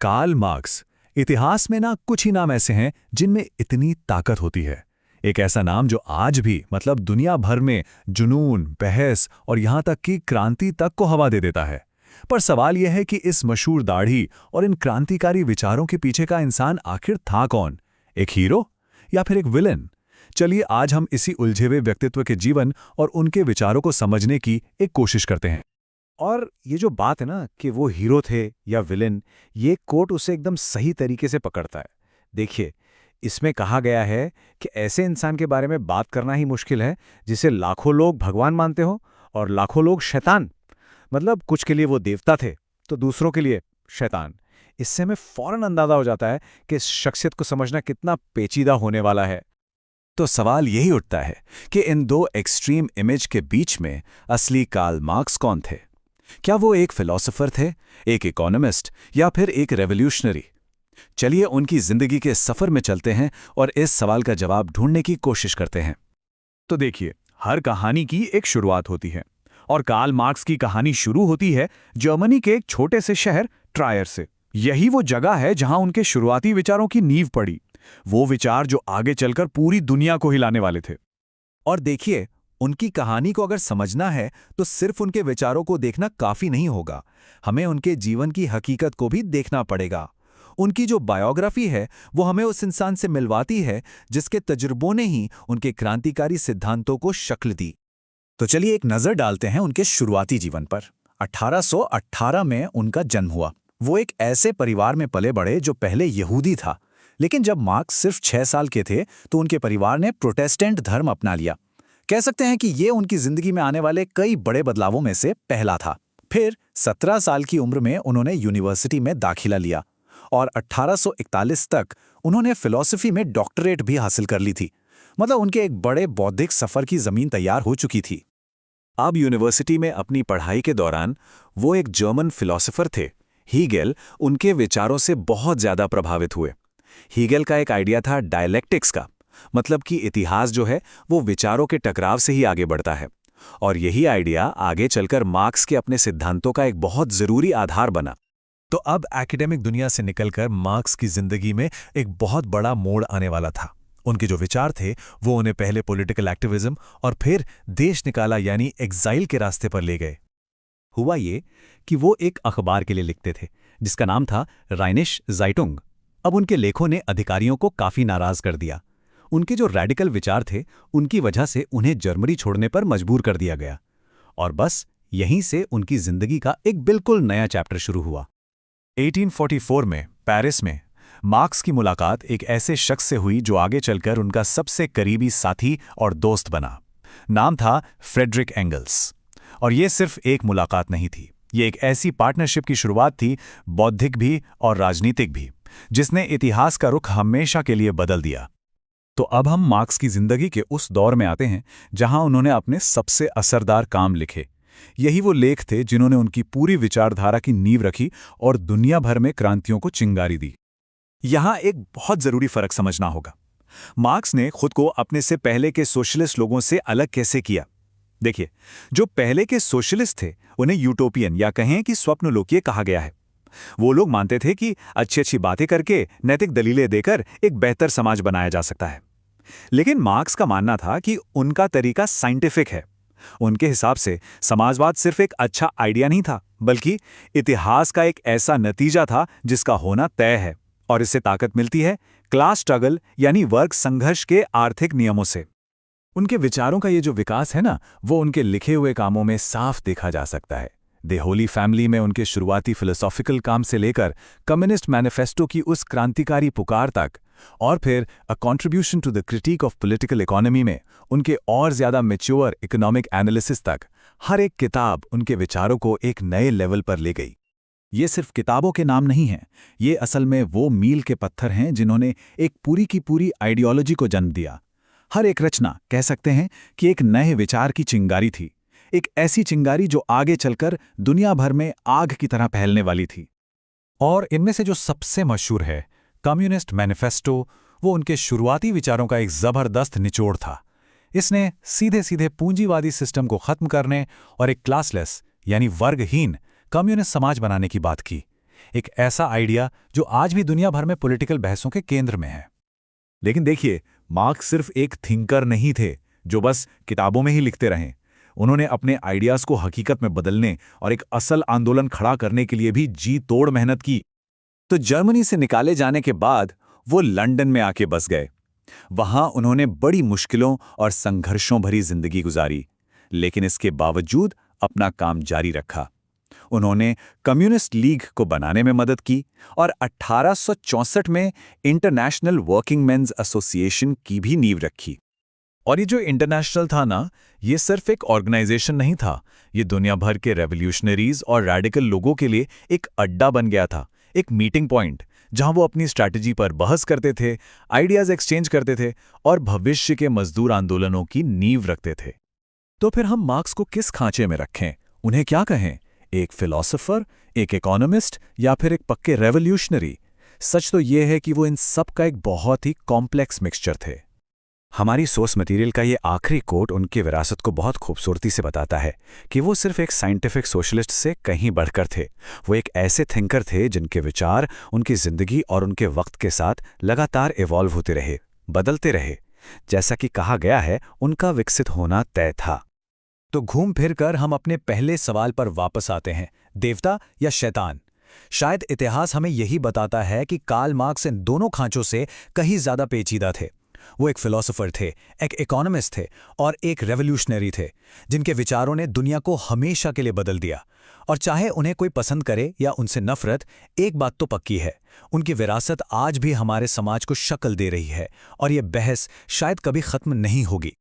Karl Marx. इतिहास में ना कुछ ही नाम ऐसे हैं जिनमें इतनी ताकत होती है। एक ऐसा नाम जो आज भी मतलब दुनिया भर में जुनून, बहस और यहां तक कि क्रांति तक को हवा दे देता है। पर सवाल यह है कि इस मशहूर दाढ़ी और इन क्रांतिकारी विचारों के पीछे का इंसान आखिर था कौन? एक हीरो या फिर एक विलेन? चलिए आज हम इसी उलझे हुए व्यक्तित्व के जीवन और उनके विचारों को समझने की एक कोशिश करते हैं। और ये जो बात है ना कि वो हीरो थे या विलेन, ये कोट उसे एकदम सही तरीके से पकड़ता है। देखिए, इसमें कहा गया है कि ऐसे इंसान के बारे में बात करना ही मुश्किल है जिसे लाखों लोग भगवान मानते हो और लाखों लोग शैतान। मतलब कुछ के लिए वो देवता थे तो दूसरों के लिए शैतान। इससे हमें फौरन अंदाजा हो जाता है कि इस शख्सियत को समझना कितना पेचीदा होने वाला है। तो सवाल यही उठता है कि इन दो एक्सट्रीम इमेज के बीच में असली कार्ल मार्क्स कौन थे? क्या वो एक फिलोसोफर थे, एक इकोनॉमिस्ट या फिर एक रेवोल्यूशनरी? चलिए उनकी जिंदगी के सफर में चलते हैं और इस सवाल का जवाब ढूंढने की कोशिश करते हैं। तो देखिए, हर कहानी की एक शुरुआत होती है और कार्ल मार्क्स की कहानी शुरू होती है जर्मनी के एक छोटे से शहर ट्रायर से। यही वो जगह है जहां उनके शुरुआती विचारों की नींव पड़ी, वो विचार जो आगे चलकर पूरी दुनिया को हिलाने वाले थे। और देखिए, उनकी कहानी को अगर समझना है तो सिर्फ उनके विचारों को देखना काफी नहीं होगा, हमें उनके जीवन की हकीकत को भी देखना पड़ेगा। उनकी जो बायोग्राफी है वो हमें उस इंसान से मिलवाती है जिसके तजुर्बों ने ही उनके क्रांतिकारी सिद्धांतों को शक्ल दी। तो चलिए एक नजर डालते हैं उनके शुरुआती जीवन पर। 1818 में उनका जन्म हुआ। वो एक ऐसे परिवार में पले बड़े जो पहले यहूदी था, लेकिन जब मार्क्स सिर्फ 6 साल के थे तो उनके परिवार ने प्रोटेस्टेंट धर्म अपना लिया। कह सकते हैं कि ये उनकी जिंदगी में आने वाले कई बड़े बदलावों में से पहला था। फिर 17 साल की उम्र में उन्होंने यूनिवर्सिटी में दाखिला लिया और 1841 तक उन्होंने फिलॉसफी में डॉक्टरेट भी हासिल कर ली थी। मतलब उनके एक बड़े बौद्धिक सफर की जमीन तैयार हो चुकी थी। अब यूनिवर्सिटी में अपनी पढ़ाई के दौरान वो एक जर्मन फिलॉसफर थे, हीगेल, उनके विचारों से बहुत ज्यादा प्रभावित हुए। हीगेल का एक आइडिया था डायलेक्टिक्स का, मतलब कि इतिहास जो है वो विचारों के टकराव से ही आगे बढ़ता है। और यही आइडिया आगे चलकर मार्क्स के अपने सिद्धांतों का एक बहुत जरूरी आधार बना। तो अब एकेडमिक दुनिया से निकलकर मार्क्स की जिंदगी में एक बहुत बड़ा मोड़ आने वाला था। उनके जो विचार थे वो उन्हें पहले पॉलिटिकल एक्टिविज्म और फिर देश निकाला यानी एग्जाइल के रास्ते पर ले गए। हुआ ये कि वो एक अखबार के लिए लिखते थे जिसका नाम था राइनिश ज़ाइटुंग। अब उनके लेखों ने अधिकारियों को काफी नाराज कर दिया। उनके जो रैडिकल विचार थे उनकी वजह से उन्हें जर्मनी छोड़ने पर मजबूर कर दिया गया। और बस यहीं से उनकी जिंदगी का एक बिल्कुल नया चैप्टर शुरू हुआ। 1844 में पेरिस में मार्क्स की मुलाकात एक ऐसे शख्स से हुई जो आगे चलकर उनका सबसे करीबी साथी और दोस्त बना। नाम था फ्रेडरिक एंगल्स। और ये सिर्फ एक मुलाकात नहीं थी, ये एक ऐसी पार्टनरशिप की शुरुआत थी, बौद्धिक भी और राजनीतिक भी, जिसने इतिहास का रुख हमेशा के लिए बदल दिया। तो अब हम मार्क्स की जिंदगी के उस दौर में आते हैं जहां उन्होंने अपने सबसे असरदार काम लिखे। यही वो लेख थे जिन्होंने उनकी पूरी विचारधारा की नींव रखी और दुनिया भर में क्रांतियों को चिंगारी दी। यहां एक बहुत जरूरी फर्क समझना होगा। मार्क्स ने खुद को अपने से पहले के सोशलिस्ट लोगों से अलग कैसे किया। देखिए, जो पहले के सोशलिस्ट थे उन्हें यूटोपियन या कहें कि स्वप्नलोकीय कहा गया है। वो लोग मानते थे कि अच्छी अच्छी बातें करके, नैतिक दलीलें देकर एक बेहतर समाज बनाया जा सकता है। लेकिन मार्क्स का मानना था कि उनका तरीका साइंटिफिक है। उनके हिसाब से समाजवाद सिर्फ एक अच्छा आइडिया नहीं था, बल्कि इतिहास का एक ऐसा नतीजा था जिसका होना तय है। और इससे ताकत मिलती है क्लास स्ट्रगल यानी वर्ग संघर्ष के आर्थिक नियमों से। उनके विचारों का ये जो विकास है ना, वो उनके लिखे हुए कामों में साफ देखा जा सकता है। द होली फैमिली में उनके शुरुआती फिलोसॉफिकल काम से लेकर कम्युनिस्ट मैनिफेस्टो की उस क्रांतिकारी पुकार तक, और फिर a contribution to the critique of political economy में उनके और ज्यादा मैच्योर इकोनॉमिक एनालिसिस तक, हर एक किताब उनके विचारों को एक नए लेवल पर ले गई। ये सिर्फ किताबों के नाम नहीं हैं, ये असल में वो मील के पत्थर हैं जिन्होंने एक पूरी की पूरी आइडियोलॉजी को जन्म दिया। हर एक रचना कह सकते हैं कि एक नए विचार की चिंगारी थी, एक ऐसी चिंगारी जो आगे चलकर दुनिया भर में आग की तरह फैलने वाली थी। और इनमें से जो सबसे मशहूर है कम्युनिस्ट मैनिफेस्टो, वो उनके शुरुआती विचारों का एक जबरदस्त निचोड़ था। इसने सीधे सीधे पूंजीवादी सिस्टम को खत्म करने और एक क्लासलेस यानी वर्गहीन कम्युनिस्ट समाज बनाने की बात की। एक ऐसा आइडिया जो आज भी दुनिया भर में पॉलिटिकल बहसों के केंद्र में है। लेकिन देखिए, मार्क्स सिर्फ एक थिंकर नहीं थे जो बस किताबों में ही लिखते रहें। उन्होंने अपने आइडियाज़ को हकीकत में बदलने और एक असल आंदोलन खड़ा करने के लिए भी जी तोड़ मेहनत की। तो जर्मनी से निकाले जाने के बाद वो लंदन में आके बस गए। वहां उन्होंने बड़ी मुश्किलों और संघर्षों भरी जिंदगी गुजारी, लेकिन इसके बावजूद अपना काम जारी रखा। उन्होंने कम्युनिस्ट लीग को बनाने में मदद की और 1864 में इंटरनेशनल वर्किंग मेंस एसोसिएशन की भी नींव रखी। और ये जो इंटरनेशनल था ना, ये सिर्फ एक ऑर्गेनाइजेशन नहीं था, ये दुनिया भर के रेवोल्यूशनरीज और रैडिकल लोगों के लिए एक अड्डा बन गया था, एक मीटिंग पॉइंट जहां वो अपनी स्ट्रैटेजी पर बहस करते थे, आइडियाज एक्सचेंज करते थे और भविष्य के मजदूर आंदोलनों की नींव रखते थे। तो फिर हम मार्क्स को किस खांचे में रखें, उन्हें क्या कहें? एक फिलॉसफर, एक इकोनॉमिस्ट या फिर एक पक्के रेवोल्यूशनरी? सच तो ये है कि वो इन सब का एक बहुत ही कॉम्प्लेक्स मिक्सचर थे। हमारी सोर्स मटेरियल का ये आखिरी कोट उनकी विरासत को बहुत खूबसूरती से बताता है कि वो सिर्फ एक साइंटिफिक सोशलिस्ट से कहीं बढ़कर थे। वो एक ऐसे थिंकर थे जिनके विचार उनकी जिंदगी और उनके वक्त के साथ लगातार इवॉल्व होते रहे, बदलते रहे। जैसा कि कहा गया है, उनका विकसित होना तय था। तो घूम फिर कर हम अपने पहले सवाल पर वापस आते हैं, देवता या शैतान? शायद इतिहास हमें यही बताता है कि कार्ल मार्क्स इन दोनों खांचों से कहीं ज्यादा पेचीदा थे। वो एक फिलोसोफर थे, एक इकोनॉमिस्ट थे और एक रेवोल्यूशनरी थे, जिनके विचारों ने दुनिया को हमेशा के लिए बदल दिया। और चाहे उन्हें कोई पसंद करे या उनसे नफरत, एक बात तो पक्की है, उनकी विरासत आज भी हमारे समाज को शक्ल दे रही है और ये बहस शायद कभी खत्म नहीं होगी।